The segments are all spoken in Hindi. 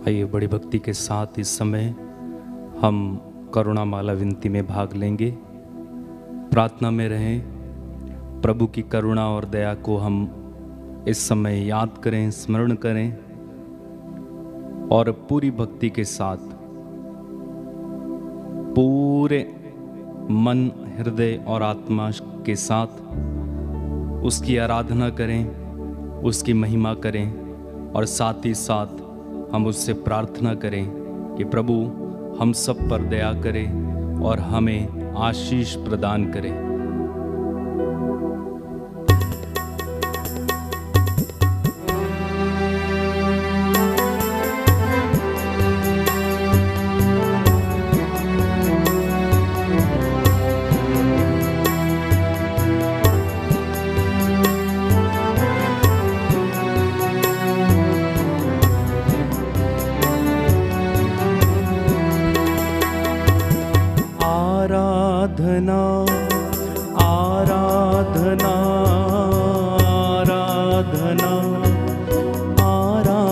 आइए बड़ी भक्ति के साथ इस समय हम करुणा माला विनती में भाग लेंगे। प्रार्थना में रहें, प्रभु की करुणा और दया को हम इस समय याद करें, स्मरण करें और पूरी भक्ति के साथ पूरे मन, हृदय और आत्मा के साथ उसकी आराधना करें, उसकी महिमा करें और साथ ही साथ हम उससे प्रार्थना करें कि प्रभु हम सब पर दया करें और हमें आशीष प्रदान करें। आराधना आराधना आराधना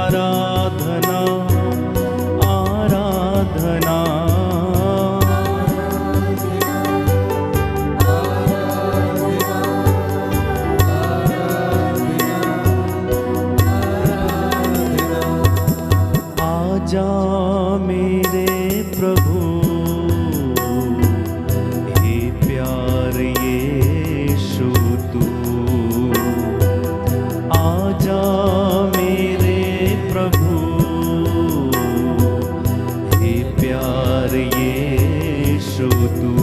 आराधना आराधना आजा मेरे प्रभु हे प्यार यीशु तू, आजा मेरे प्रभु हे प्यार यीशु तू,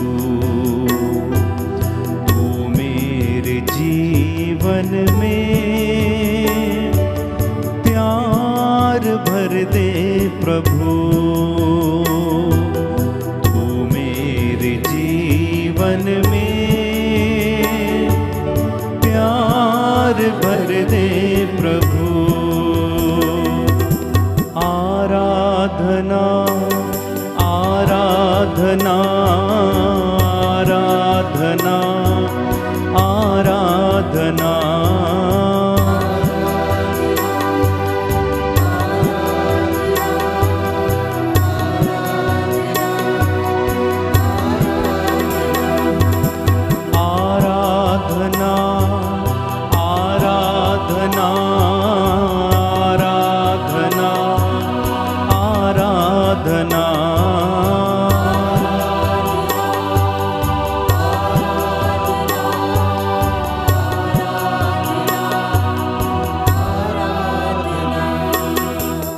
तू मेरे जीवन में प्यार भर दे प्रभु, तू मेरे जीवन में प्यार भर दे प्रभु। आराधना आराधना आराधना आराधना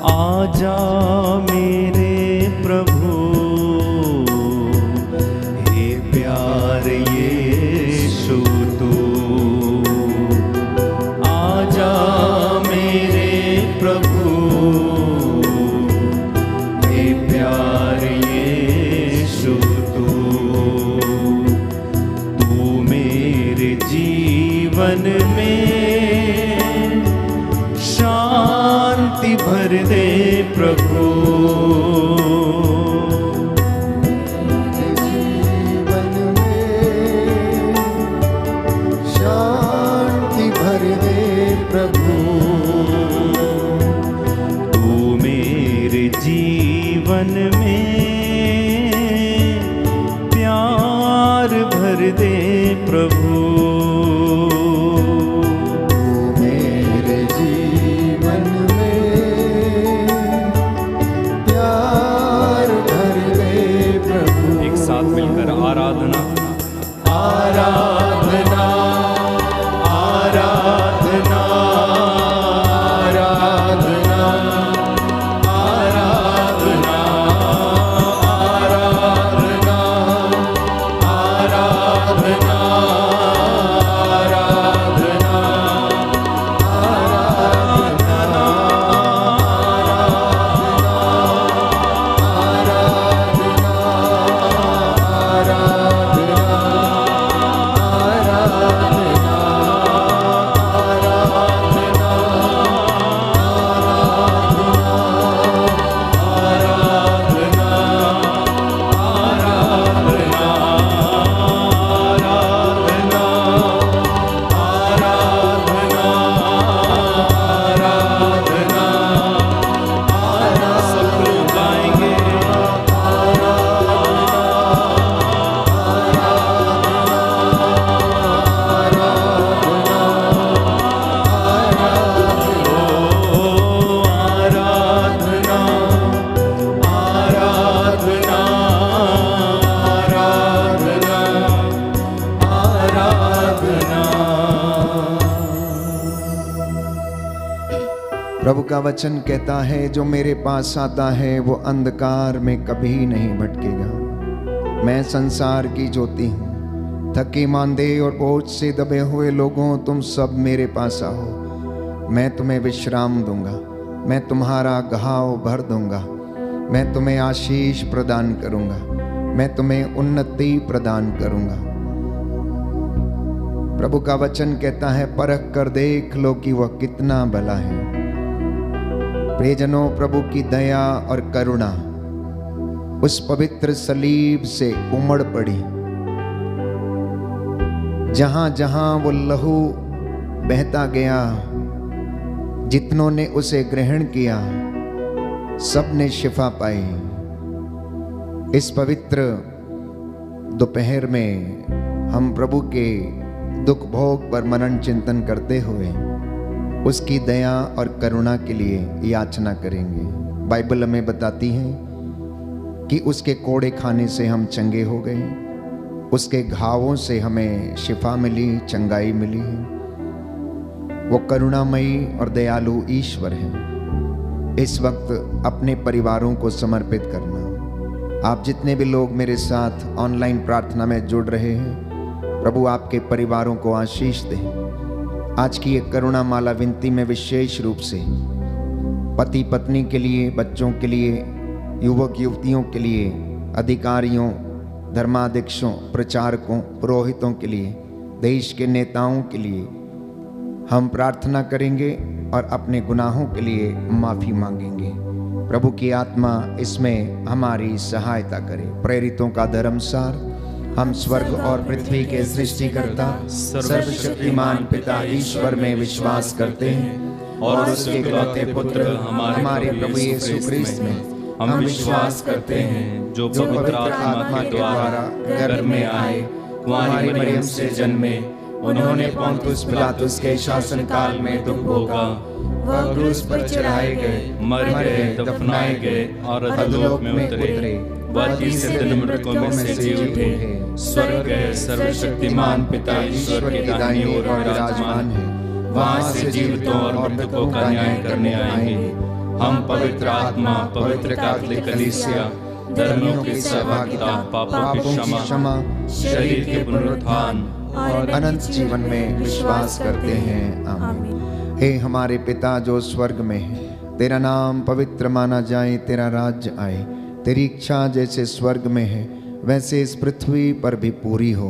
आजा मेरे प्रभु हे प्यार यीशु तू, आजा मेरे प्रभु हे प्यार यीशु तू, तू मेरे जीवन में शांति भर दे प्रभु, जीवन में शांति भर दे प्रभु, तू मेरे जीवन में प्यार भर दे प्रभु, आराधना आराधना आराधना आराधना आराधना प्रभु का वचन कहता है, जो मेरे पास आता है वो अंधकार में कभी नहीं भटकेगा। मैं संसार की ज्योति हूँ। थके मांदे और बोझ से दबे हुए लोगों, तुम सब मेरे पास आओ, मैं तुम्हें विश्राम दूंगा। मैं तुम्हारा घाव भर दूंगा। मैं तुम्हें आशीष प्रदान करूंगा। मैं तुम्हें उन्नति प्रदान करूंगा। प्रभु का वचन कहता है, परख कर देख लो कि वह कितना भला है। प्रियजनों, प्रभु की दया और करुणा उस पवित्र सलीब से उमड़ पड़ी। जहां जहां वो लहू बहता गया, जितनों ने उसे ग्रहण किया, सब ने शिफा पाई। इस पवित्र दोपहर में हम प्रभु के दुख भोग पर मनन चिंतन करते हुए उसकी दया और करुणा के लिए याचना करेंगे। बाइबल हमें बताती है कि उसके कोड़े खाने से हम चंगे हो गए, उसके घावों से हमें शिफा मिली, चंगाई मिली है। वो करुणामयी और दयालु ईश्वर है। इस वक्त अपने परिवारों को समर्पित करना। आप जितने भी लोग मेरे साथ ऑनलाइन प्रार्थना में जुड़ रहे हैं, प्रभु आपके परिवारों को आशीष दे। आज की एक करुणा माला विनती में विशेष रूप से पति पत्नी के लिए, बच्चों के लिए, युवक युवतियों के लिए, अधिकारियों, धर्माध्यक्षों, प्रचारकों, पुरोहितों के लिए, देश के नेताओं के लिए हम प्रार्थना करेंगे और अपने गुनाहों के लिए माफी मांगेंगे। प्रभु की आत्मा इसमें हमारी सहायता करे। प्रेरितों का धर्मसार। हम स्वर्ग और पृथ्वी के सृष्टिकर्ता सर्वशक्तिमान पिता ईश्वर में विश्वास करते हैं और उसके इकलौते पुत्र हमारे प्रभु यीशु क्रिस्त में हम विश्वास करते हैं, जो पवित्र आत्मा के द्वारा गर्भ में आए, कुंवारी मरियम से जन्मे, उन्होंने पोंतुस पिलातुस के शासन काल में दुख भोगा, वह क्रूस पर चढ़ाए गए, मर गए, दफनाए गए और अधोलोक में उतरे, वह तीसरे दिन मृतकों में से जी उठे, स्वर्ग गए, सर्वशक्तिमान पिता ईश्वर के दाहिनी ओर विराजमान है, वहां से जीवितों और मृतकों का न्याय करने आएंगे। हम पवित्र आत्मा, पवित्र कैथोलिक कलीसिया, धर्मियों की सहभागिता, पापों की क्षमा, शरीर के पुनरुत्थान और अनंत जीवन में विश्वास करते हैं। आमीन। हे हमारे पिता जो स्वर्ग में है, तेरा नाम पवित्र माना जाए, तेरा राज्य आए, तेरी इच्छा जैसे स्वर्ग में है वैसे इस पृथ्वी पर भी पूरी हो।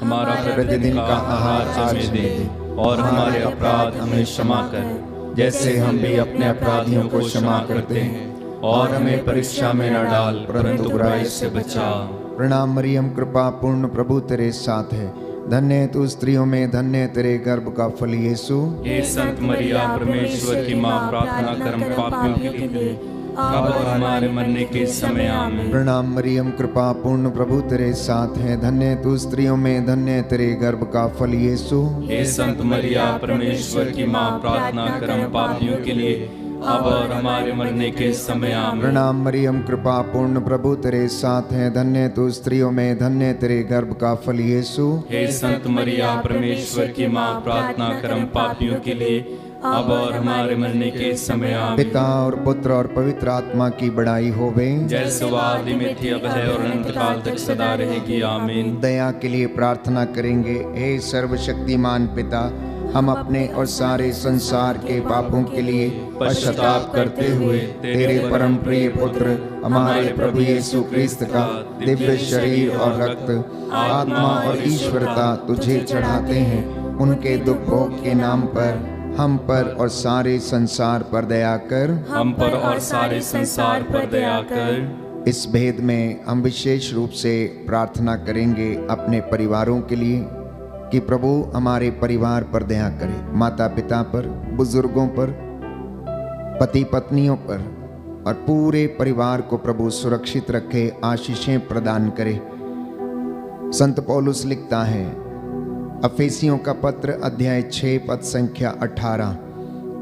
हमारा प्रतिदिन का आहार आज दे, और हमारे अपराध हमें क्षमा कर, जैसे हम भी अपने अपराधियों को क्षमा करते हैं, और हमें परीक्षा में न डाल, परंतु बुराई से बचा। प्रणाम मरियम, कृपा पूर्ण, प्रभु तेरे साथ है, धन्य तू स्त्रियों में, धन्य तेरे गर्भ का फल यीशु। हे संत मरिया, परमेश्वर की माँ, प्रार्थना कर हम पापियों के लिए अब और हमारे मरने के समय आमीन। प्रणाम मरियम, कृपा पूर्ण, प्रभु तेरे साथ है, धन्य तू स्त्रियों में, धन्य तेरे गर्भ का फल यीशु। हे संत मरिया, परमेश्वर की माँ, प्रार्थना कर हम पापियों के लिए अब और हमारे मरने के समय आमीन। प्रणाम मरियम, कृपा पूर्ण, प्रभु तेरे साथ है, धन्य तू स्त्रियों में, धन्य तेरे गर्भ का फल यीशु। हे संत मरिया, परमेश्वर की माँ, प्रार्थना कर हम पापियों के लिए अब और हमारे मरने के समय आमीन। पिता और पुत्र और पवित्र आत्मा की बड़ाई होवे, जैसे आदि में थी, अब है और अनंत काल तक सदा रहेगी। आमीन। दया के लिए प्रार्थना करेंगे। हे सर्वशक्तिमान पिता, हम अपने और सारे संसार के पापों के लिए पश्चाताप करते हुए तेरे परम प्रिय पुत्र हमारे प्रभु यीशु क्रिस्त का दिव्य शरीर और रक्त, आत्मा और ईश्वरता तुझे चढ़ाते हैं। उनके दुख भोग के नाम पर हम पर और सारे संसार पर दया कर। हम पर और सारे संसार पर दया कर। इस भेद में हम विशेष रूप से प्रार्थना करेंगे अपने परिवारों के लिए कि प्रभु हमारे परिवार पर दया करे, माता पिता पर, बुजुर्गों पर, पति पत्नियों पर और पूरे परिवार को प्रभु सुरक्षित रखे, आशीषें प्रदान करे। संत पौलुस लिखता है, अफेसियों का पत्र अध्याय 6 पद संख्या 18,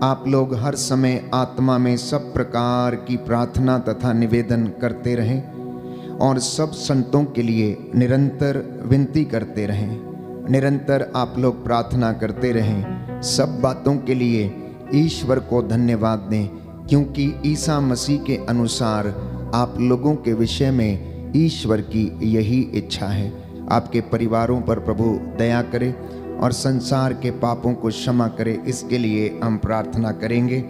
आप लोग हर समय आत्मा में सब प्रकार की प्रार्थना तथा निवेदन करते रहें और सब संतों के लिए निरंतर विनती करते रहें। निरंतर आप लोग प्रार्थना करते रहें, सब बातों के लिए ईश्वर को धन्यवाद दें, क्योंकि ईसा मसीह के अनुसार आप लोगों के विषय में ईश्वर की यही इच्छा है। आपके परिवारों पर प्रभु दया करे और संसार के पापों को क्षमा करे, इसके लिए हम प्रार्थना करेंगे।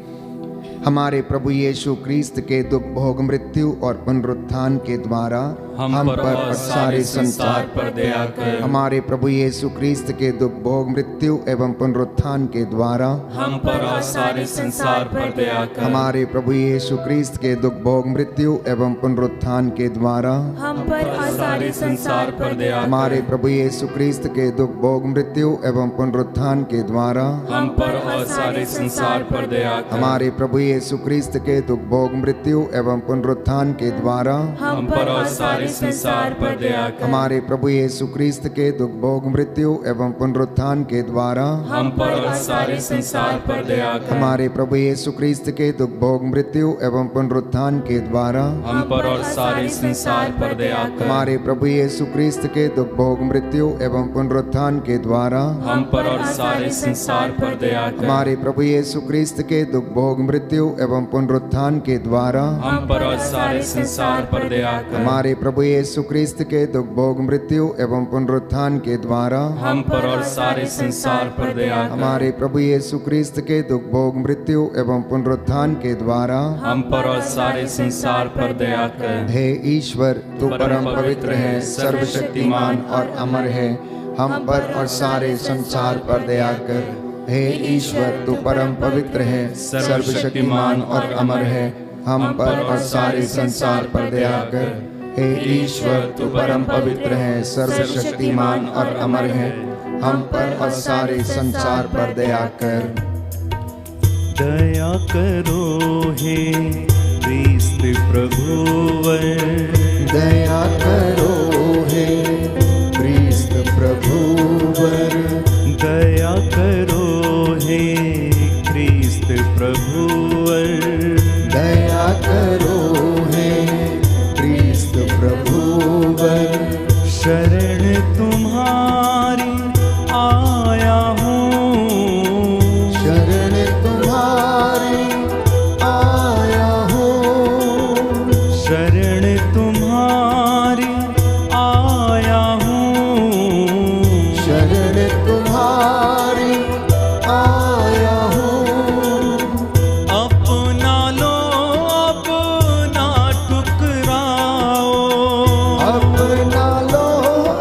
हमारे प्रभु यीशु क्रिस्त के दुख, भोग, मृत्यु और पुनरुत्थान के द्वारा हम पर और सारे संसार पर दया कर। हमारे प्रभु यीशु क्रिस्त के दुख, भोग, मृत्यु एवं पुनरुत्थान के द्वारा हम पर और सारे संसार पर दया कर। हमारे प्रभु यीशु क्रिस्त के दुख, भोग, मृत्यु एवं पुनरुत्थान के द्वारा हम पर और सारे संसार पर दया कर। हमारे प्रभु यीशु क्रिस्त के दुख, भोग, मृत्यु एवं पुनरुत्थान के द्वारा हम पर और सारे संसार पर दया कर। हमारे प्रभु यीशु क्रिस्त के दुख, भोग, मृत्यु एवं पुनरुत्थान के द्वारा हम पर और सारे संसार पर दया कर। हमारे प्रभु यीशु क्रिस्त के दुख, भोग, मृत्यु एवं पुनरुत्थान के द्वारा हम पर और सारे संसार पर दया कर। हमारे प्रभु यीशु क्रिस्त के दुख, भोग, मृत्यु एवं पुनरुत्थान के द्वारा हम पर और सारे संसार पर दया कर। हमारे प्रभु यीशु क्रिस्त के दुख, भोग, मृत्यु एवं पुनरुत्थान के द्वारा हम पर और सारे संसार पर दया कर। हमारे प्रभु यीशु क्रिस्त के दुख, भोग, मृत्यु एवं पुनरुत्थान के द्वारा हम पर और सारे संसार पर दया कर। हमारे प्रभु यीशु क्रिस्त के दुख, भोग, मृत्यु एवं पुनरुत्थान के द्वारा हम पर और सारे संसार पर दया कर। हमारे प्रभु यीशु क्रिस्त के दुख, भोग, मृत्यु एवं पुनरुत्थान के द्वारा हम पर और सारे संसार पर दया कर। हे ईश्वर, तू परम पवित्र है, सर्वशक्तिमान और अमर है, हम पर और सारे संसार पर दया कर। हे ईश्वर, तू परम पवित्र है, सर्वशक्तिमान और अमर है, हम पर और सारे संसार पर दया कर। हे ईश्वर, तू परम पवित्र है, सर्वशक्तिमान और अमर है, हम पर और सारे संसार पर दया कर। दया करो हे क्रिस्त प्रभुवर, दया करो हे क्रिस्त प्रभुवर, दया करो हे क्रिस्त प्रभुवर, दया करो हे क्रिस्त प्रभुवर। शरण तुम्हारी आया हूँ, शरण तुम्हारी आया हूँ, शरण तुम्हारी आया हूँ, शरण तुम्हारी आया हूँ। अपना लो अपना टुकराओ, अपना लो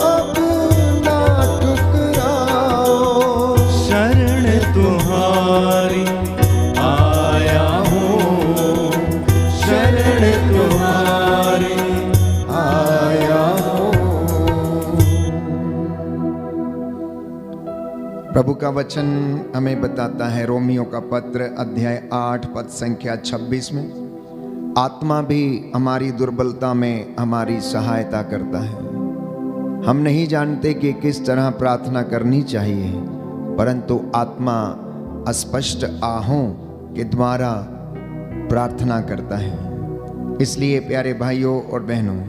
अपना टुकराओ, शरण तुम्हारी आया हूँ, शरण तुम्हारी आया हूँ। प्रभु का वचन हमें बताता है, रोमियो का पत्र अध्याय 8 पद संख्या 26 में, आत्मा भी हमारी दुर्बलता में हमारी सहायता करता है। हम नहीं जानते कि किस तरह प्रार्थना करनी चाहिए, परंतु आत्मा अस्पष्ट आहों के द्वारा प्रार्थना करता है। इसलिए प्यारे भाइयों और बहनों,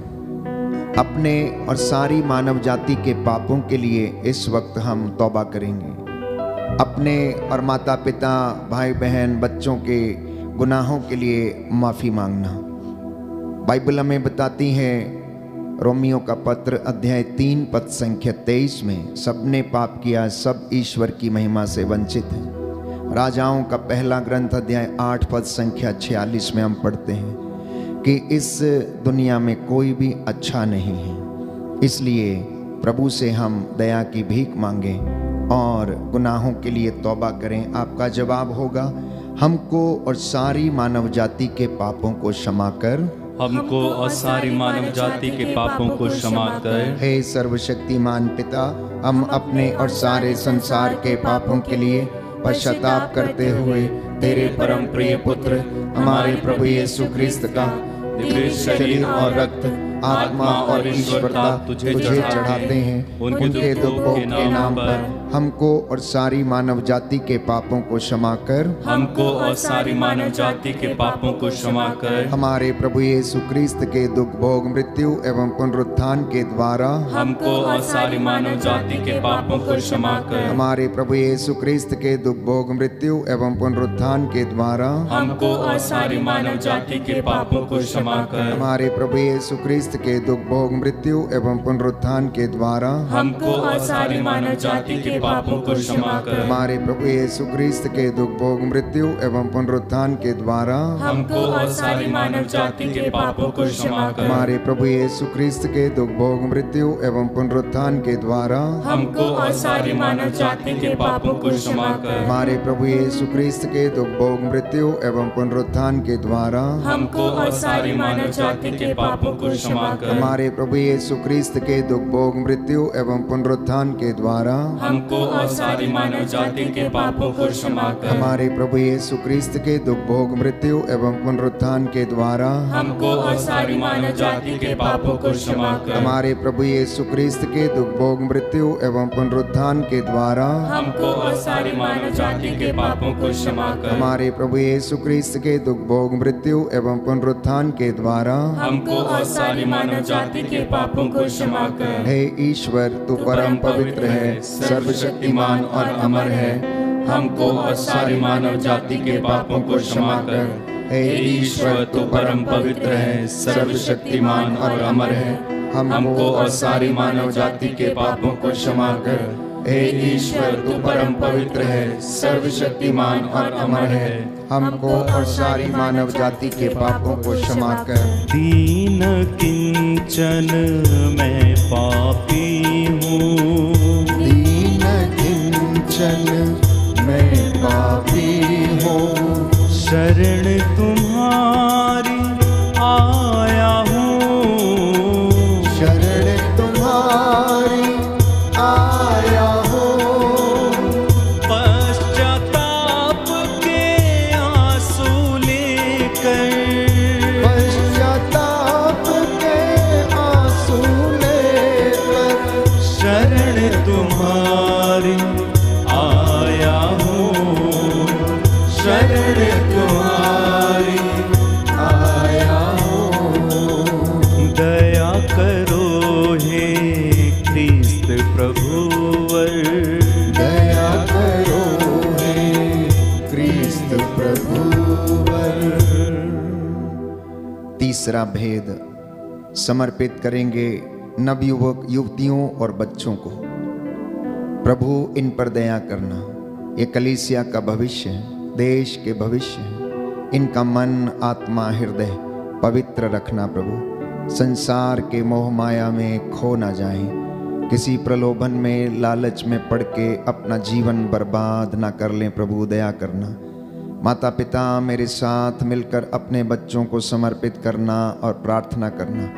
अपने और सारी मानव जाति के पापों के लिए इस वक्त हम तौबा करेंगे। अपने और माता पिता, भाई बहन, बच्चों के गुनाहों के लिए माफ़ी मांगना। बाइबल हमें बताती है, रोमियो का पत्र अध्याय 3 पद संख्या 23 में, सबने पाप किया, सब ईश्वर की महिमा से वंचित हैं। राजाओं का पहला ग्रंथ अध्याय 8 पद संख्या 46 में हम पढ़ते हैं कि इस दुनिया में कोई भी अच्छा नहीं है। इसलिए प्रभु से हम दया की भीख मांगें और गुनाहों के लिए तौबा करें। आपका जवाब होगा, हमको और सारी मानव जाति के पापों को क्षमा कर, हमको और सारी मानव जाति के पापों को क्षमा कर। हे सर्वशक्तिमान पिता, हम अपने और सारे संसार के पापों के लिए पश्चाताप करते हुए तेरे परम प्रिय पुत्र हमारे प्रभु यीशु क्रिस्त का दिव्य शरीर और रक्त आत्मा और ईश्वरता तुझे चढ़ाते हैं। उनके दुखों के नाम पर हमको और सारी मानव जाति के पापों को क्षमा कर, हमको और सारी मानव जाति के पापों को क्षमा कर। हमारे प्रभु यीशु क्रिस्त के दुख भोग मृत्यु एवं पुनरुत्थान के द्वारा हमको और सारी मानव जाति के पापों को क्षमा कर। हमारे प्रभु यीशु क्रिस्त के दुख भोग मृत्यु एवं पुनरुत्थान के द्वारा हमको और सारी मानव जाति के पापों को क्षमा कर। हमारे प्रभु यीशु क्रिस्त के दुख भोग मृत्यु एवं पुनरुत्थान के द्वारा हमको और सारी मानव जाति के पापों को क्षमा कर। हमारे प्रभु यीशु क्रिस्त के दुख भोग मृत्यु एवं पुनरुत्थान के द्वारा हमको और सारी मानव जाति के पापों को क्षमा कर। हमारे प्रभु यीशु क्रिस्त के दुख भोग मृत्यु एवं पुनरुत्थान के द्वारा हमको और सारी मानव जाति के पापों को क्षमा कर। हमारे प्रभु यीशु क्रिस्त के दुख भोग मृत्यु एवं पुनरुत्थान के द्वारा हमको और सारी मानव जाति के पापों को क्षमा कर। हमारे प्रभु यीशु क्रिस्त के दुख भोग मृत्यु एवं पुनरुत्थान के द्वारा हमको और सारी मानव जाति के पापों को क्षमा कर। हमारे प्रभु यीशु क्रिस्त के दुख भोग मृत्यु एवं पुनरुत्थान के द्वारा हमको और सारी मानव जाति के पापों को क्षमा कर। हमारे प्रभु यीशु क्रिस्त के दुख भोग मृत्यु एवं पुनरुत्थान के द्वारा हमको और सारी मानव जाति के पापों को क्षमा कर। हमारे प्रभु यीशु क्रिस्त के दुख भोग मृत्यु एवं पुनरुत्थान के द्वारा हमको और सारी मानव जाति के पापों को क्षमा कर। हे ईश्वर, तू परम पवित्र है, सर्वशक्तिमान और अमर है। हमको और सारी मानव जाति के पापों को क्षमा कर। हे ईश्वर, तू परम पवित्र है, सर्वशक्तिमान और अमर है। हमको और सारी मानव जाति के पापों को क्षमा कर। हे ईश्वर, तू परम पवित्र है, सर्वशक्तिमान और अमर है। हमको और सारी मानव जाति के पापों को क्षमा कर। दीन किंचन मैं पापी हूँ, दीन किंचन मैं पापी हूँ, शरण तुम्हारी आया हूँ, शरण तुम्हारी आया हूँ। पश्चाताप के आंसू लेकर, पश्चाताप के आंसू लेकर, शरण तुम्हारी आया हूँ, शरण तुम्हारी आया हूँ। दया करो हे क्रिस्त प्रभुवर, दया करो हे क्रिस्त प्रभुवर। तीसरा भेद समर्पित करेंगे नवयुवक युवतियों और बच्चों को। प्रभु इन पर दया करना। ये कलीसिया का भविष्य है, देश के भविष्य है। इनका मन, आत्मा, हृदय पवित्र रखना प्रभु। संसार के मोह माया में खो ना जाएं, किसी प्रलोभन में, लालच में पड़ के अपना जीवन बर्बाद ना कर लें। प्रभु दया करना। माता पिता मेरे साथ मिलकर अपने बच्चों को समर्पित करना और प्रार्थना करना।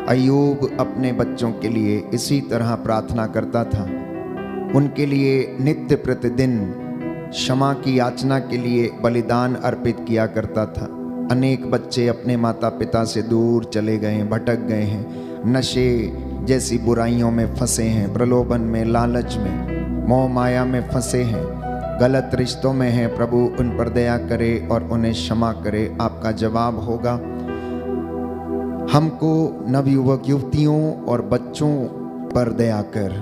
अय्यूब अपने बच्चों के लिए इसी तरह प्रार्थना करता था। उनके लिए नित्य प्रतिदिन क्षमा की याचना के लिए बलिदान अर्पित किया करता था। अनेक बच्चे अपने माता पिता से दूर चले गए, भटक गए हैं, नशे जैसी बुराइयों में फंसे हैं, प्रलोभन में, लालच में, मोह माया में फंसे हैं, गलत रिश्तों में हैं। प्रभु उन पर दया करे और उन्हें क्षमा करे। आपका जवाब होगा, हमको नवयुवक युवतियों और बच्चों पर दया कर।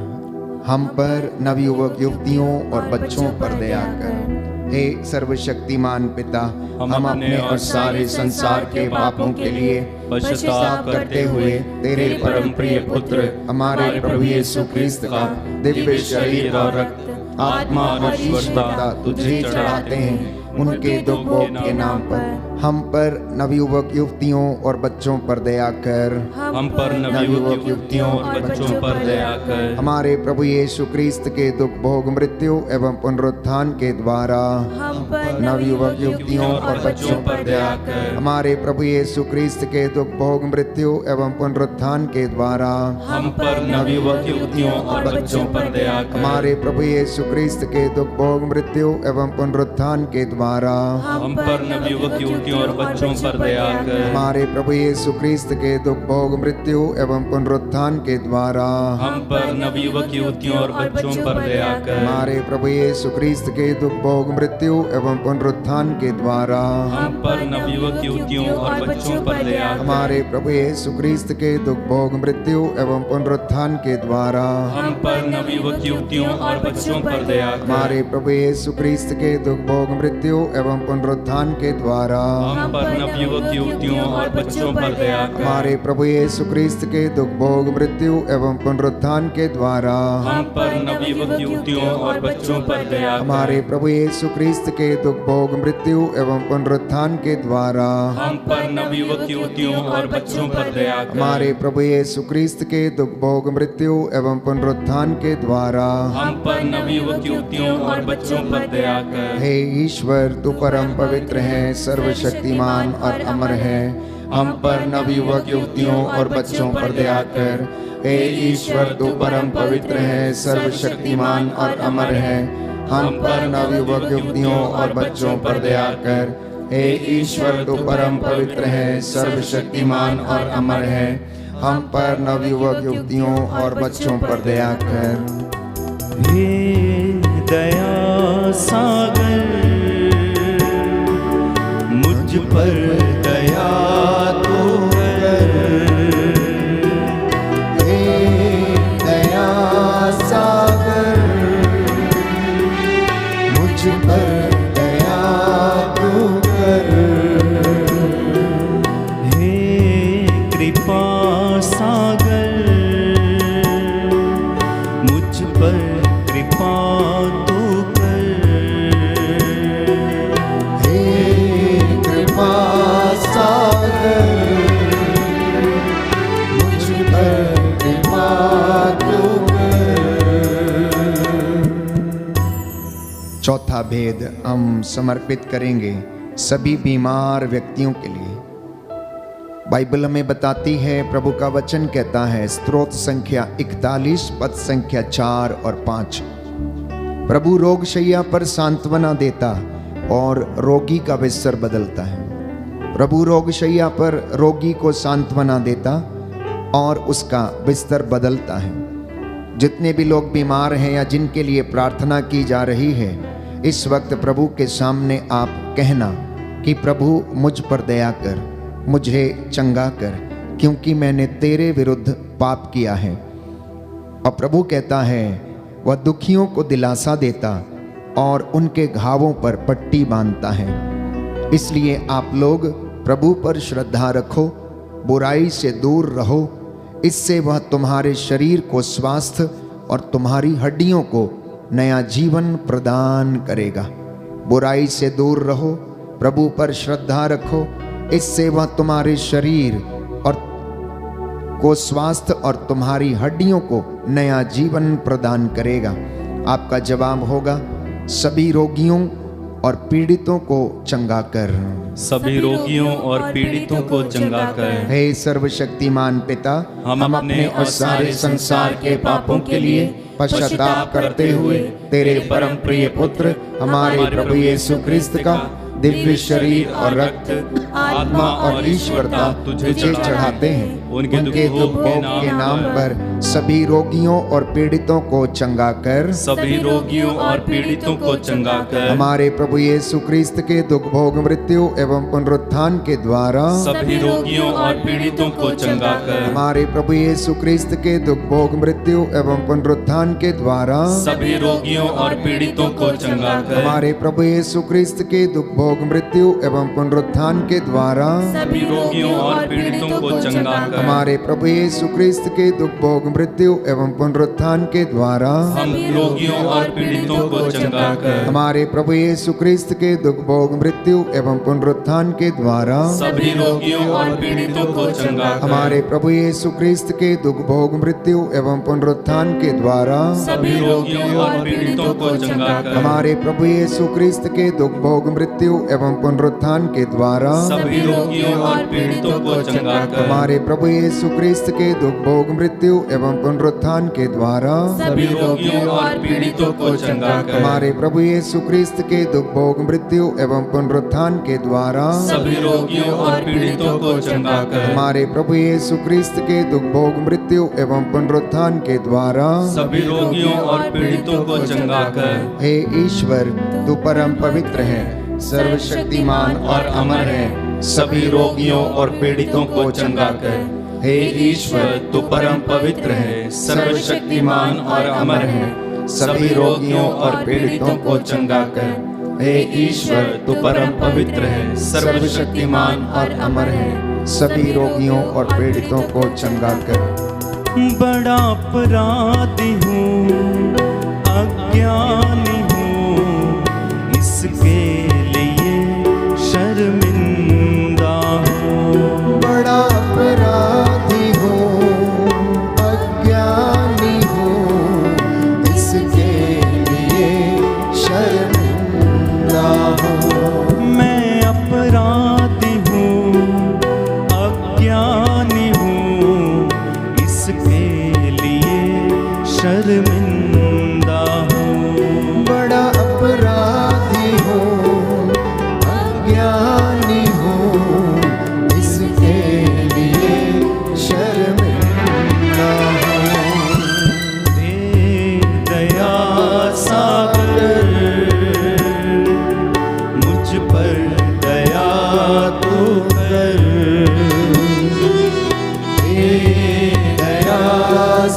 हम पर नवयुवक युवतियों और बच्चों पर दया कर। हे सर्वशक्तिमान पिता, हम अपने और सारे संसार के पापों के लिए पश्चाताप करते हुए तेरे परम प्रिय पुत्र हमारे प्रभु यीशु क्रिस्त का दिव्य शरीर और रक्त, आत्मा और ईश्वरता तुझे चढ़ाते हैं। उनके दुख भोग के नाम पर हम पर नवयुवक युवतियों और बच्चों पर दया कर। हम पर नवयुवक युवतियों और बच्चों पर दया कर। हमारे प्रभु यीशु क्रिस्त के दुख भोग मृत्यु एवं पुनरुत्थान के द्वारा हम पर नवयुवक युवतियों और बच्चों पर दया कर। हमारे प्रभु यीशु क्रिस्त के दुख भोग मृत्यु एवं पुनरुत्थान के द्वारा हम पर नवयुवक युवतियों और बच्चों पर दया कर। हमारे प्रभु यीशु क्रिस्त के दुख भोग मृत्यु एवं पुनरुत्थान के द्वारा हम पर नवयुवक युवतियों युवतियों और बच्चों पर दया कर। हमारे प्रभु यीशु क्रिस्त के दुख भोग मृत्यु एवं पुनरुत्थान के द्वारा हम पर नवयुवक युवतियों और बच्चों पर दया कर। हमारे प्रभु यीशु क्रिस्त के दुख भोग मृत्यु एवं पुनरुत्थान के द्वारा हम पर नवयुवक युवतियों और बच्चों पर दया कर। हमारे प्रभु यीशु क्रिस्त के दुख भोग मृत्यु एवं पुनरुत्थान के द्वारा हम पर नवयुवक युवतियों और बच्चों पर दया कर। हमारे प्रभु यीशु क्रिस्त के दुख भोग मृत्यु एवं पुनरुत्थान के द्वारा हम पर नवयुवक युवतियों और बच्चों पर दया कर। हमारे प्रभु यीशु क्रिस्त के दुख भोग मृत्यु एवं पुनरुत्थान के द्वारा हम पर नवयुवक युवतियों और बच्चों पर दया कर। हमारे प्रभु यीशु क्रिस्त के दुख भोग मृत्यु एवं पुनरुत्थान के द्वारा हम पर नवयुवक युवतियों और बच्चों पर दया कर। हमारे प्रभु यीशु क्रिस्त के दुख भोग मृत्यु एवं पुनरुत्थान के द्वारा हम पर नवयुवक युवतियों और बच्चों पर दया कर। हे ईश्वर, तू परम पवित्र है, सर्वशक्तिमान और अमर है। हम पर नवयुवक युवतियों और बच्चों पर दया कर। हे ईश्वर, तू परम पवित्र है, सर्वशक्तिमान और अमर है। हम पर नवयुवक युवतियों और बच्चों पर दया कर। हे ईश्वर, तू परम पवित्र है, सर्वशक्तिमान और अमर है। हम पर नवयुवक युवतियों और बच्चों पर दया कर। हे दया सागर, मुझ पर दया तो कर। हे दया सागर, मुझ पर दया तू कर। हे कृपा सागर, मुझ पर कृपा तू कर। हे कृपा सागर, मुझ पर कृपा तू कर। चौथा भेद हम समर्पित करेंगे सभी बीमार व्यक्तियों के लिए। बाइबल हमें बताती है, प्रभु का वचन कहता है, स्तोत्र संख्या 41 पद संख्या 4 और 5, प्रभु रोगशैया पर सांत्वना देता और रोगी का बिस्तर बदलता है। प्रभु रोगशैया पर रोगी को सांत्वना देता और उसका बिस्तर बदलता है। जितने भी लोग बीमार हैं या जिनके लिए प्रार्थना की जा रही है, इस वक्त प्रभु के सामने आप कहना कि प्रभु मुझ पर दया कर, मुझे चंगा कर, क्योंकि मैंने तेरे विरुद्ध पाप किया है। और प्रभु कहता है, वह दुखियों को दिलासा देता और उनके घावों पर पट्टी बांधता है। इसलिए आप लोग प्रभु पर श्रद्धा रखो, बुराई से दूर रहो, इससे वह तुम्हारे शरीर को स्वास्थ्य और तुम्हारी हड्डियों को नया जीवन प्रदान करेगा। बुराई से दूर रहो, प्रभु पर श्रद्धा रखो, इससे वह तुम्हारे शरीर और को स्वास्थ्य और तुम्हारी हड्डियों को नया जीवन प्रदान करेगा। आपका जवाब होगा, सभी रोगियों और पीड़ितों को चंगा कर। सभी रोगियों और पीड़ितों को चंगा कर। हे सर्वशक्तिमान पिता, हम अपने और सारे संसार के पापों के लिए पश्चाताप करते हुए तेरे परम प्रिय पुत्र हमारे प्रभु यीशु क्रिस्त का दिव्य शरीर और रक्त, आत्मा और ईश्वरता तुझे चढ़ाते हैं। उनके दुख भोग के नाम पर सभी रोगियों और पीड़ितों को चंगा कर। सभी रोगियों और पीड़ितों को चंगा कर। हमारे प्रभु यीशु क्रिस्त के दुख भोग मृत्यु एवं पुनरुत्थान के द्वारा सभी रोगियों और पीड़ितों को चंगा कर। हमारे प्रभु यीशु क्रिस्त के दुख भोग मृत्यु एवं पुनरुत्थान के द्वारा सभी रोगियों और पीड़ितों को चंगा कर। हमारे प्रभु यीशु क्रिस्त के दुख भोग मृत्यु एवं पुनरुत्थान के द्वारा सभी रोगियों और पीड़ितों को चंगा कर। हमारे प्रभु यीशु क्रिस्त के दुख भोग मृत्यु एवं पुनरुत्थान के द्वारा हम रोगियों और पीड़ितों को चंगा कर। हमारे प्रभु यीशु क्रिस्त के दुख भोग मृत्यु एवं पुनरुत्थान के द्वारा सभी रोगियों और पीड़ितों को चंगा कर। हमारे प्रभु यीशु क्रिस्त के दुख भोग मृत्यु एवं पुनरुत्थान के द्वारा सभी रोगियों और पीड़ितों को चंगा कर। हमारे प्रभु यीशु क्रिस्त के दुख भोग मृत्यु एवं पुनरुत्थान के द्वारा सभी रोगियों और पीड़ितों को चंगा कर। हमारे प्रभु यीशु क्रिस्त के दुख भोग मृत्यु एवं पुनरुत्थान के द्वारा सभी रोगियों और पीड़ितों को चंगा कर। हमारे प्रभु यीशु क्रिस्त के दुख भोग मृत्यु एवं पुनरुत्थान के द्वारा सभी रोगियों और पीड़ितों को चंगा कर। हमारे प्रभु यीशु क्रिस्त के दुख भोग मृत्यु एवं पुनरुत्थान के द्वारा सभी रोगियों और पीड़ितों को चंगा कर। हे ईश्वर, तू परम पवित्र है, सर्वशक्तिमान और अमर है, सभी रोगियों और पीड़ितों को चंगा कर। हे ईश्वर, तू परम पवित्र है, सर्वशक्तिमान और अमर है, सभी रोगियों और पीड़ितों को चंगा कर। हे ईश्वर, तू परम पवित्र है, सर्वशक्तिमान और अमर है, सभी रोगियों और पीड़ितों को चंगा कर। बड़ा अपराधी हूँ, अज्ञानी हूँ, इसके लिए शर्मिंदा हूँ। बड़ा अपराधी हूँ, अज्ञानी हूँ, इसके लिए शर्मिंदा हूँ। मैं अपराधी हूँ, अज्ञानी हूँ, इसके लिए शर्मिंदा हूँ। बड़ा अपराधी हूँ, अज्ञानी हूँ, इसके लिए शर्मिंदा हूँ। हे दया सागर, मुझ पर दया तू कर। हे दया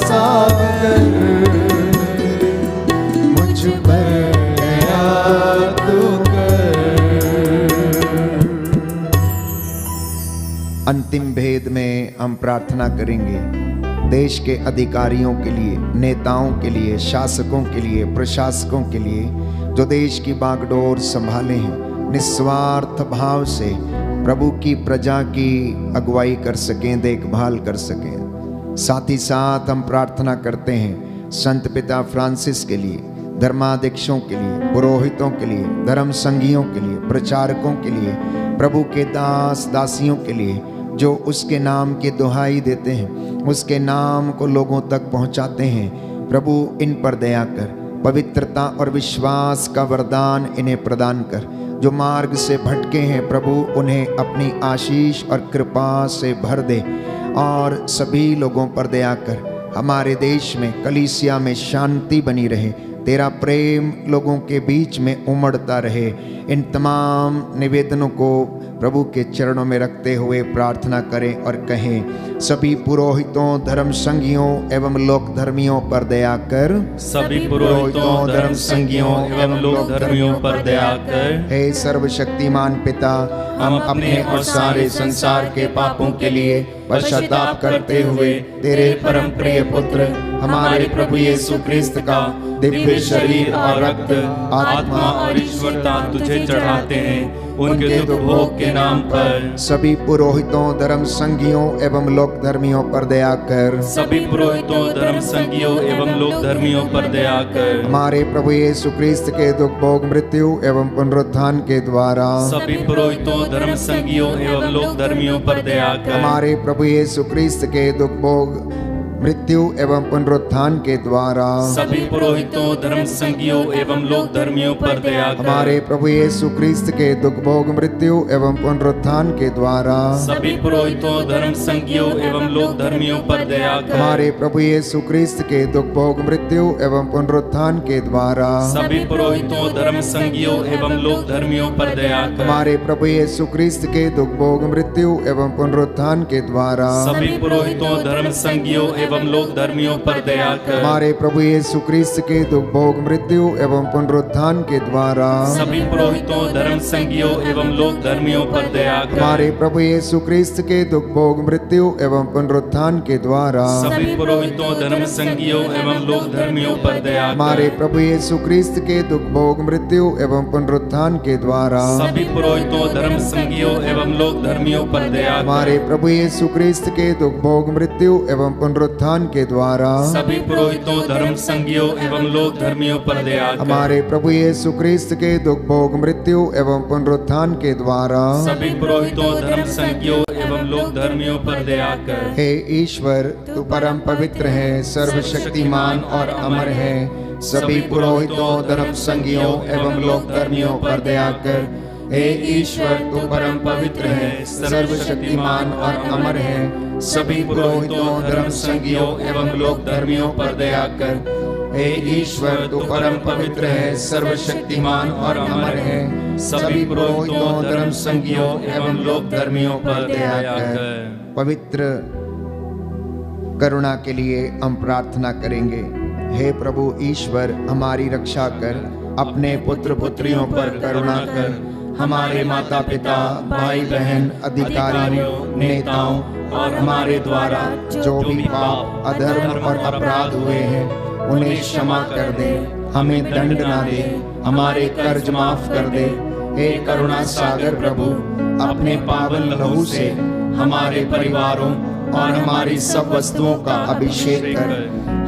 सागर, मुझ पर दया तू कर। अंतिम भेद में हम प्रार्थना करेंगे देश के अधिकारियों के लिए, नेताओं के लिए, शासकों के लिए, प्रशासकों के लिए, जो देश की बागडोर संभाले हैं, निस्वार्थ भाव से प्रभु की प्रजा की अगुवाई कर सकें, देखभाल कर सकें। साथ ही साथ हम प्रार्थना करते हैं संत पिता फ्रांसिस के लिए, धर्माध्यक्षों के लिए, पुरोहितों के लिए, धर्म संघियों के लिए, प्रचारकों के लिए, प्रभु के दास दासियों के लिए, जो उसके नाम की दुहाई देते हैं, उसके नाम को लोगों तक पहुंचाते हैं। प्रभु इन पर दया कर, पवित्रता और विश्वास का वरदान इन्हें प्रदान कर। जो मार्ग से भटके हैं प्रभु, उन्हें अपनी आशीष और कृपा से भर दे और सभी लोगों पर दया कर। हमारे देश में, कलीसिया में शांति बनी रहे, तेरा प्रेम लोगों के बीच में उमड़ता रहे। इन तमाम निवेदनों को प्रभु के चरणों में रखते हुए प्रार्थना करें और कहें, सभी पुरोहितों, धर्म संघियों एवं लोक धर्मियों पर दया कर। सभी पुरोहितों, धर्म संघियों एवं लोक धर्मियों पर दया कर। हे सर्वशक्तिमान पिता, हम अपने और सारे संसार के पापों के लिए पश्चाताप करते हुए तेरे परम प्रिय पुत्र हमारे प्रभु यीशु क्रिस्त का दिव्य शरीर और रक्त, आत्मा और ईश्वरता तुझे चढ़ाते हैं। उनके दुख भोग के नाम पर सभी पुरोहितों, धर्म संघियों एवं लोक धर्मियों पर दया कर। सभी पुरोहितों, धर्म संघियों एवं लोक धर्मियों पर दया कर। हमारे प्रभु यीशु क्रिस्त के दुख भोग मृत्यु एवं पुनरुत्थान के द्वारा सभी पुरोहितों, धर्म संघियों एवं लोक धर्मियों पर दया कर। हमारे प्रभु यीशु क्रिस्त के दुख भोग मृत्यु एवं पुनरुत्थान के द्वारा सभी पुरोहितों, धर्म संघियों एवं लोक धर्मियों पर दया कर। हमारे प्रभु यीशु क्रिस्त के दुख भोग मृत्यु एवं पुनरुत्थान के द्वारा सभी पुरोहितों, धर्म संघियों एवं लोक धर्मियों पर दया कर। हमारे प्रभु यीशु क्रिस्त के दुख भोग मृत्यु एवं पुनरुत्थान के द्वारा सभी पुरोहितों, धर्म संघियों एवं लोक धर्मियों पर दया कर। हमारे प्रभु यीशु क्रिस्त के दुख भोग मृत्यु एवं पुनरुत्थान के द्वारा सभी पुरोहितों, धर्म संघियों एवं लोक धर्मियों पर दया कर। हमारे प्रभु यीशु क्रिस्त के दुख भोग मृत्यु एवं पुनरुत्थान के द्वारा सभी पुरोहितों, धर्म संघियों एवं लोक धर्मियों पर दया कर। हमारे प्रभु यीशु क्रिस्त के दुख भोग मृत्यु एवं पुनरुत्थान के द्वारा सभी पुरोहितों, धर्म संघियों एवं लोक धर्मियों पर दया कर। हमारे प्रभु यीशु क्रिस्त के दुख भोग मृत्यु एवं पुनरुत्थान के द्वारा सभी पुरोहितों, धर्म संघियों एवं लोक धर्मियों पर दया कर। हमारे प्रभु यीशु क्रिस्त के दुख भोग मृत्यु एवं पुनरुत्थान के द्वारा सभी पुरोहितों, धर्म संघियों एवं लोक धर्मियों पर दया कर। हमारे प्रभु यीशु क्रिस्त के दुख भोग मृत्यु एवं पुनरुत्थान के द्वारा सभी पुरोहितों, धर्म संघियों एवं लोक धर्मियों पर दया कर। हे ईश्वर, तू परम पवित्र है, सर्वशक्तिमान और अमर है। सभी पुरोहितों, धर्म संगियों एवं लोक धर्मियों पर दया कर। हे ईश्वर, तू परम पवित्र है, सर्वशक्तिमान और अमर है। सभी पुरोहितों, धर्म संगियों एवं लोक धर्मियों पर दया कर। हे ईश्वर, तू परम पवित्र है, सर्वशक्तिमान और अमर है। सभी पुरोहितों, धर्म संगियों एवं लोक धर्मियों पर दया कर। पवित्र करुणा के लिए हम प्रार्थना करेंगे। हे प्रभु ईश्वर, हमारी रक्षा कर, अपने पुत्र पुत्रियों पर करुणा कर। हमारे माता पिता, भाई बहन, अधिकारियों, नेताओं और हमारे द्वारा जो भी पाप, अधर्म और अपराध हुए हैं, उन्हें क्षमा कर दे, हमें दंड ना दे, हमारे कर्ज माफ कर दे। हे करुणा सागर प्रभु, अपने पावन लहू से हमारे परिवारों और हमारी सब वस्तुओं का अभिषेक कर,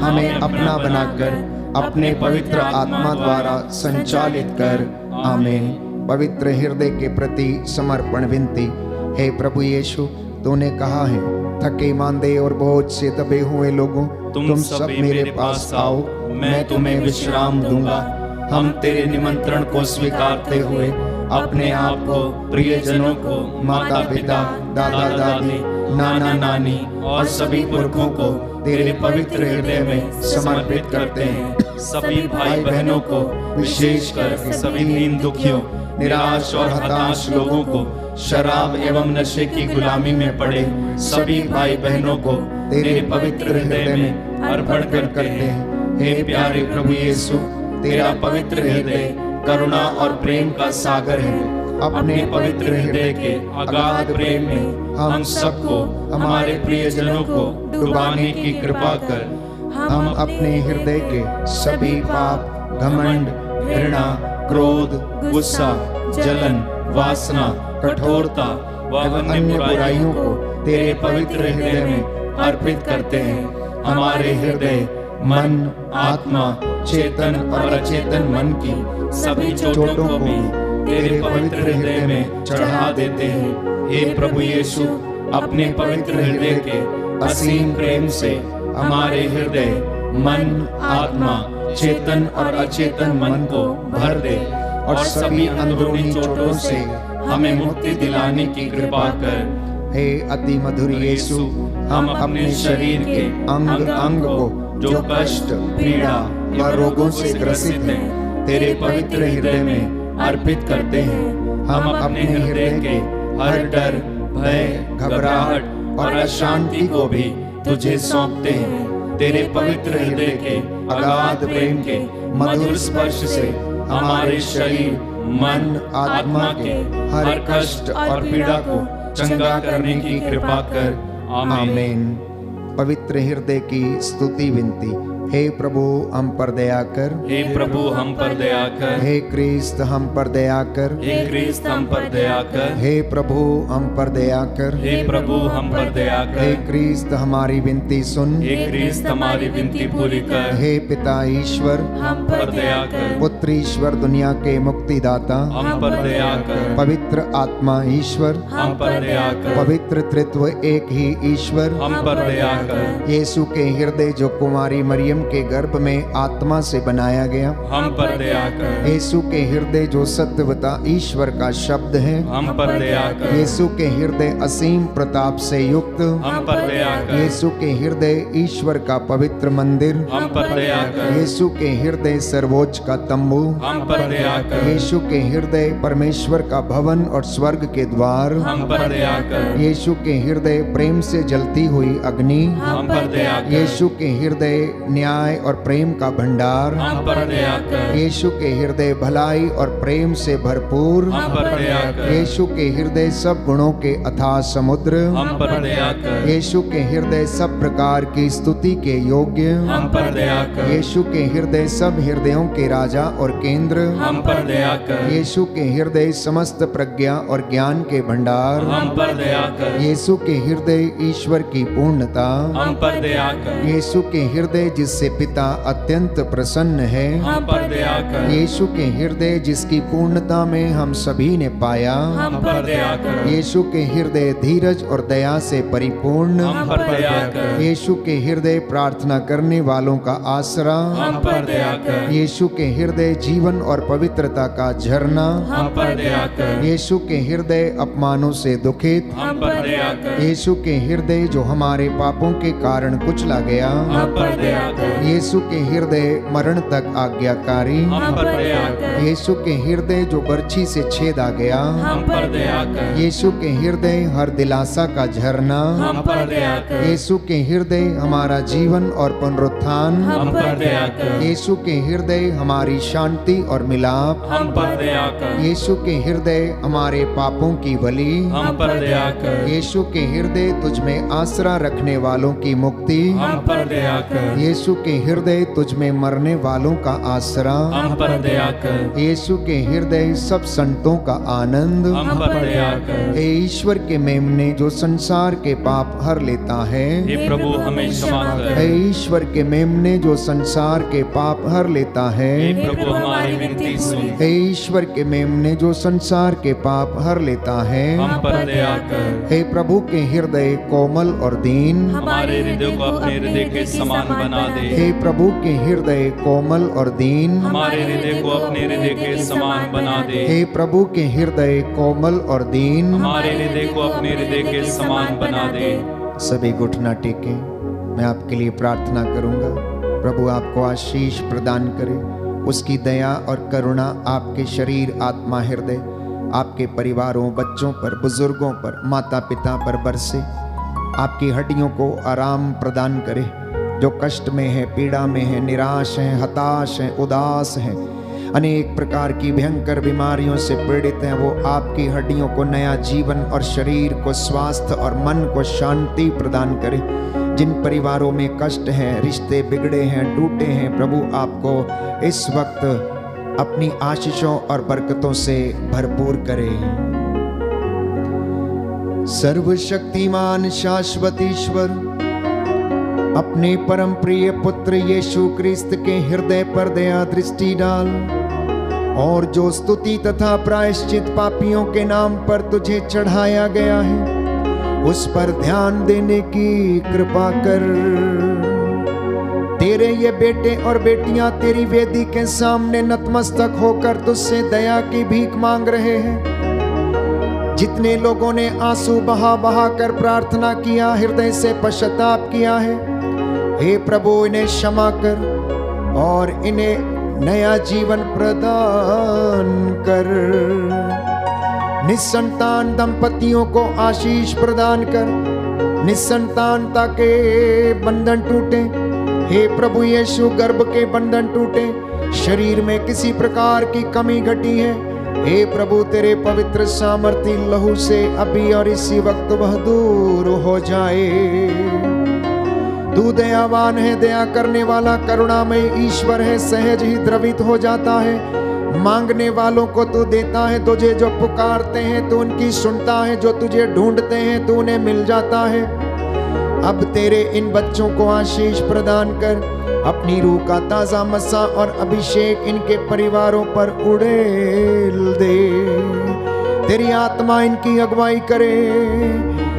हमें अपना बनाकर अपने पवित्र आत्मा द्वारा संचालित कर। आमीन। पवित्र हृदय के प्रति समर्पण विनती। हे प्रभु यीशु, तूने कहा है, थके मांदे और बोझ से दबे हुए लोगों, तुम सब मेरे पास आओ, मैं तुम्हें विश्राम दूंगा। हम तेरे निमंत्रण को स्वीकारते हुए अपने आप को, प्रियजनों को, माता पिता, दादा दादी, नाना नानी और सभी पुरखों को तेरे पवित्र हृदय में समर्पित करते हैं। सभी भाई बहनों को, विशेषकर सभी दीन दुखियों, निराश और हताश लोगों को, शराब एवं नशे की गुलामी में पड़े सभी भाई बहनों को तेरे पवित्र हृदय में अर्पण करते हैं। हे प्यारे प्रभु यीशु, तेरा पवित्र हृदय करुणा और प्रेम का सागर है। अपने पवित्र हृदय के अगाध प्रेम में हम सबको, हमारे प्रियजनों को डुबाने की कृपा कर। हम अपने हृदय के सभी पाप, घमंड, घृणा, क्रोध, गुस्सा, जलन, वासना, कठोरता एवं अन्य बुराइयों को तेरे पवित्र हृदय में अर्पित करते हैं। हमारे हृदय, मन, आत्मा, चेतन और अचेतन मन की सभी चोटों को भी तेरे पवित्र हृदय में चढ़ा देते हैं। हे प्रभु यीशु, अपने पवित्र हृदय के असीम प्रेम से हमारे हृदय, मन, आत्मा, चेतन और अचेतन मन को भर दे और सभी अंदरूनी चोटों से हमें मुक्ति दिलाने की कृपा कर। हे अति मधुर यीशु, हम अपने शरीर के अंग अंग को जो कष्ट, पीड़ा व रोगों से ग्रसित हैं, तेरे पवित्र हृदय में अर्पित करते हैं। हम अपने हृदय के हर डर, भय, घबराहट और अशांति को भी तुझे सौंपते हैं। तेरे पवित्र हृदय के अगाध प्रेम के मधुर स्पर्श से हमारे शरीर, मन, आत्मा के हर कष्ट और पीड़ा को चंगा करने की कृपा कर। आमीन। पवित्र हृदय की स्तुति विनती। हे प्रभु, हम पर दया कर। हे प्रभु, हम पर दया कर। हे क्रिस्त, हम पर दया कर। हे क्रिस्त, हम पर दया कर। हे प्रभु, हम पर दया कर। हे प्रभु, हम पर दया कर। हे क्रिस्त, हमारी विनती सुन। हे क्रिस्त, हमारी विनती पूरी कर। हे पिता ईश्वर, हम पर दया कर। पुत्र ईश्वर, दुनिया के मुक्तिदाता, हम पर दया कर। पवित्र आत्मा ईश्वर, हम पर दया कर। पवित्र त्रित्व एक ही ईश्वर, हम पर दया कर। यीशु के हृदय जो कुमारी मरियम के गर्भ में आत्मा से बनाया गया, हम पर दया कर। यीशु के हृदय जो सत्यवता ईश्वर का शब्द है, हम पर दया कर। यीशु के हृदय असीम प्रताप से युक्त, हम पर दया कर। यीशु के हृदय ईश्वर का पवित्र मंदिर, हम पर दया कर। यीशु के हृदय सर्वोच्च का तंबू, हम पर दया कर। यीशु के हृदय परमेश्वर का भवन और स्वर्ग के द्वार, हम पर दया कर। यीशु के हृदय प्रेम से जलती हुई अग्नि, हम पर दया कर। यीशु के हृदय न्याय और प्रेम का भंडार, हम पर दया कर। यीशु के हृदय भलाई और प्रेम से भरपूर, हम पर दया कर। यीशु के हृदय सब गुणों के अथाह समुद्र, हम पर दया कर। यीशु के हृदय सब प्रकार की स्तुति के योग्य, हम पर दया कर। यीशु के हृदय सब हृदयों के राजा और केंद्र, हम पर दया कर। यीशु के हृदय समस्त प्रज्ञा और ज्ञान के भंडार, हम पर दया कर। यीशु के हृदय ईश्वर की पूर्णता, हम पर दया कर। यीशु के हृदय जिससे पिता अत्यंत प्रसन्न है, हम पर दया कर। यीशु के हृदय जिसकी पूर्णता में हम सभी ने पाया, हम पर दया कर। यीशु के हृदय धीरज और दया से परिपूर्ण, हम पर दया कर। यीशु के हृदय प्रार्थना करने वालों का आसरा, हम पर दया कर। यीशु के हृदय जीवन और पवित्रता का झरना, हम पर दया कर। यीशु के हृदय अपमानों से दुखित, हम पर दया कर। यीशु के हृदय जो हमारे पापों के कारण कुचला गया, हम पर दया कर। यीशु के हृदय मरण तक आज्ञाकारी, हम पर दया कर। यीशु के हृदय जो बर्छी से छेदा गया, हम पर दया कर। यीशु के हृदय हर दिलासा का झरना, हम पर दया कर। यीशु के हृदय हमारा जीवन और पुनरुत्थान, हम पर दया कर। यीशु के हृदय हमारी शांति और मिलाप, हम पर दया कर। यीशु के हृदय हमारे पापों की बलि, हम पर दया कर। यीशु के हृदय तुझ में आसरा रखने वालों की मुक्ति, हम पर दया कर। यीशु के हृदय तुझ में मरने वालों का आसरा, हम पर दया कर। यीशु के हृदय सब संतों का आनंद, हम पर दया कर। हे ईश्वर के मेमने जो संसार के पाप हर लेता है, हे प्रभु हमें क्षमा कर। हे ईश्वर के मेमने जो संसार के पाप हर लेता है, हे प्रभु हमारी विनती सुन। हे ईश्वर के मेमने जो संसार के पाप हर लेता है, हम पर दया कर। हे प्रभु के हृदय कोमल और दीन, हमारे हृदय को अपने हृदय के समान बना दे। हे प्रभु के हृदय कोमल और दीन, हमारे हृदय को अपने हृदय के समान बना दे। हे प्रभु के हृदय कोमल और दीन, हमारे हृदय को अपने हृदय के समान बना दे। सभी घुटना टेके, मैं आपके लिए प्रार्थना करूंगा। प्रभु आपको आशीष प्रदान करे, उसकी दया और करुणा आपके शरीर, आत्मा, हृदय, आपके परिवारों, बच्चों पर, बुजुर्गों पर, माता पिता पर बरसे, आपकी हड्डियों को आराम प्रदान करे। जो कष्ट में है, पीड़ा में है, निराश है, हताश है, उदास है, अनेक प्रकार की भयंकर बीमारियों से पीड़ित हैं, वो आपकी हड्डियों को नया जीवन और शरीर को स्वास्थ्य और मन को शांति प्रदान करे। जिन परिवारों में कष्ट है, रिश्ते बिगड़े हैं, टूटे हैं, प्रभु आपको इस वक्त अपनी आशीषों और बरकतों से भरपूर करे। सर्वशक्तिमान शाश्वत ईश्वर, अपने परम प्रिय पुत्र यीशु क्रिस्त के हृदय पर दया दृष्टि डाल, और जो स्तुति तथा प्रायश्चित पापियों के नाम पर तुझे चढ़ाया गया है, उस पर ध्यान देने की कृपा कर। तेरे ये बेटे और बेटियां तेरी वेदी के सामने नतमस्तक होकर तुझसे दया की भीख मांग रहे हैं। जितने लोगों ने आंसू बहा बहा कर प्रार्थना किया, हृदय से पश्चाताप किया है, हे प्रभु इन्हें क्षमा कर और इन्हें नया जीवन प्रदान कर। निसंतान दंपतियों को आशीष प्रदान कर, निसंतानता के बंधन टूटे। हे प्रभु यीशु, गर्भ के बंधन टूटे, शरीर में किसी प्रकार की कमी घटी है, हे प्रभु तेरे पवित्र सामर्थी लहू से अभी और इसी वक्त वह दूर हो जाए। तू दयावान है, दया करने वाला, करुणामय ईश्वर है, सहज ही द्रवित हो जाता है। मांगने वालों को तू देता है, तुझे जो पुकारते हैं तू उनकी सुनता है, जो तुझे ढूंढते हैं तू उन्हें मिल जाता है। अब तेरे इन बच्चों को आशीष प्रदान कर, अपनी रूह का ताजा मसा और अभिषेक इनके परिवारों पर उड़ेल दे। तेरी आत्मा इनकी अगुवाई करे।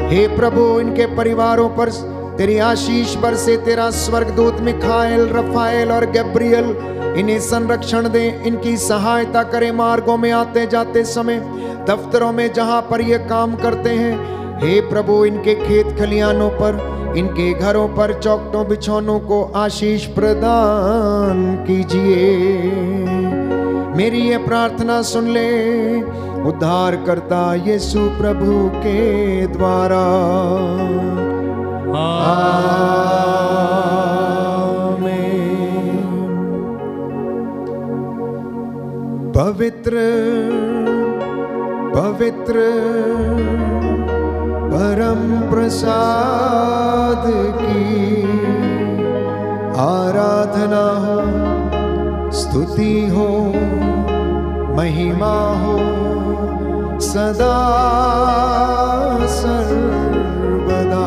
हे प्रभु, इनके परिवारों पर तेरी आशीष बरसे। तेरा स्वर्गदूत मिखाएल, रफाएल और गब्रियल इन्हें संरक्षण दे, इनकी सहायता करे मार्गों में आते जाते समय, दफ्तरों में जहां पर ये काम करते हैं। हे प्रभु, इनके खेत खलियानों पर, इनके घरों पर, चौखटों बिछौनों को आशीष प्रदान कीजिए। मेरी ये प्रार्थना सुन ले, उद्धार करता यीशु प्रभु के द्वारा। पवित्र पवित्र परम प्रसाद की आराधना हो, स्तुति हो, महिमा हो सदा सर्वदा।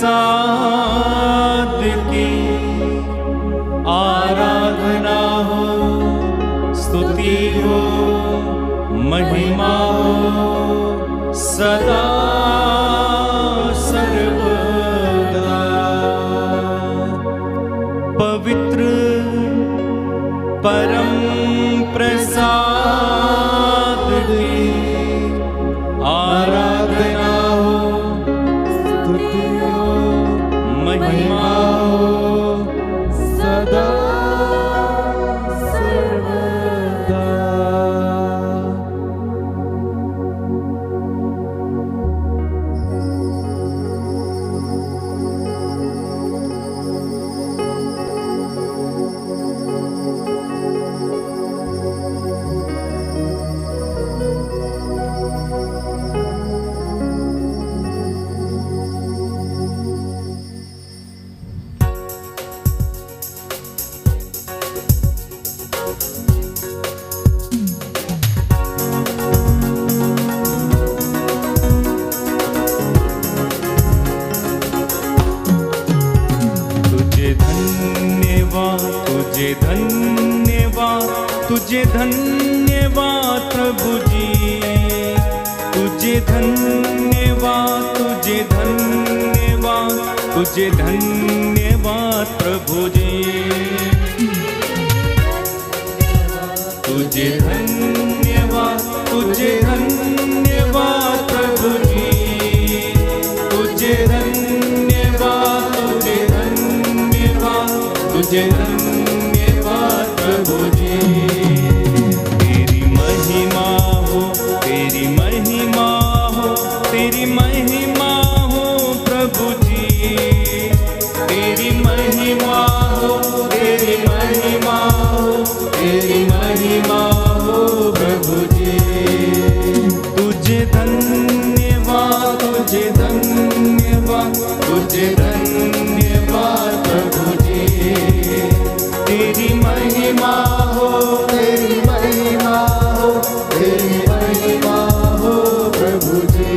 प्रसाद की आराधना हो, स्तुति हो, महिमा हो सदा सर्वदा। पवित्र परम प्रसाद की आराधना हो, स्तुति हो, महिमा हो सदा सर्वदा। तुझे धन्यवाद, तुझे धन्यवाद प्रभु जी, तुझे धन्यवाद, तुझे धन्यवाद, तुझे धन्यवाद प्रभु जी, तुझे धन्यवाद, तुझे धन्यवाद प्रभु जी, तुझे धन्यवाद, तुझे धन्यवाद, तुझे धन्यवाद प्रभु जी। तेरी महिमा हो, तेरी महिमा हो, तेरी महिमा हो प्रभु जी, तेरी महिमा हो, तेरी महिमा हो, तेरी महिमा हो प्रभु जी। तुझे धन्यवाद, तुझे धन्यवाद, तुझे धन्यवाद प्रभु जी। तेरी महिमा हो, तेरी महिमा हो, तेरी महिमा हो प्रभु जी।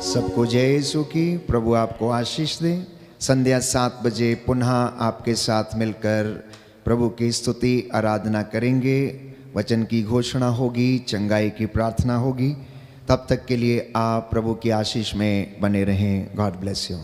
सबको जय यीशु की। प्रभु आपको आशीष दे। संध्या 7 बजे पुनः आपके साथ मिलकर प्रभु की स्तुति आराधना करेंगे। वचन की घोषणा होगी, चंगाई की प्रार्थना होगी। तब तक के लिए आप प्रभु की आशीष में बने रहें। God bless you.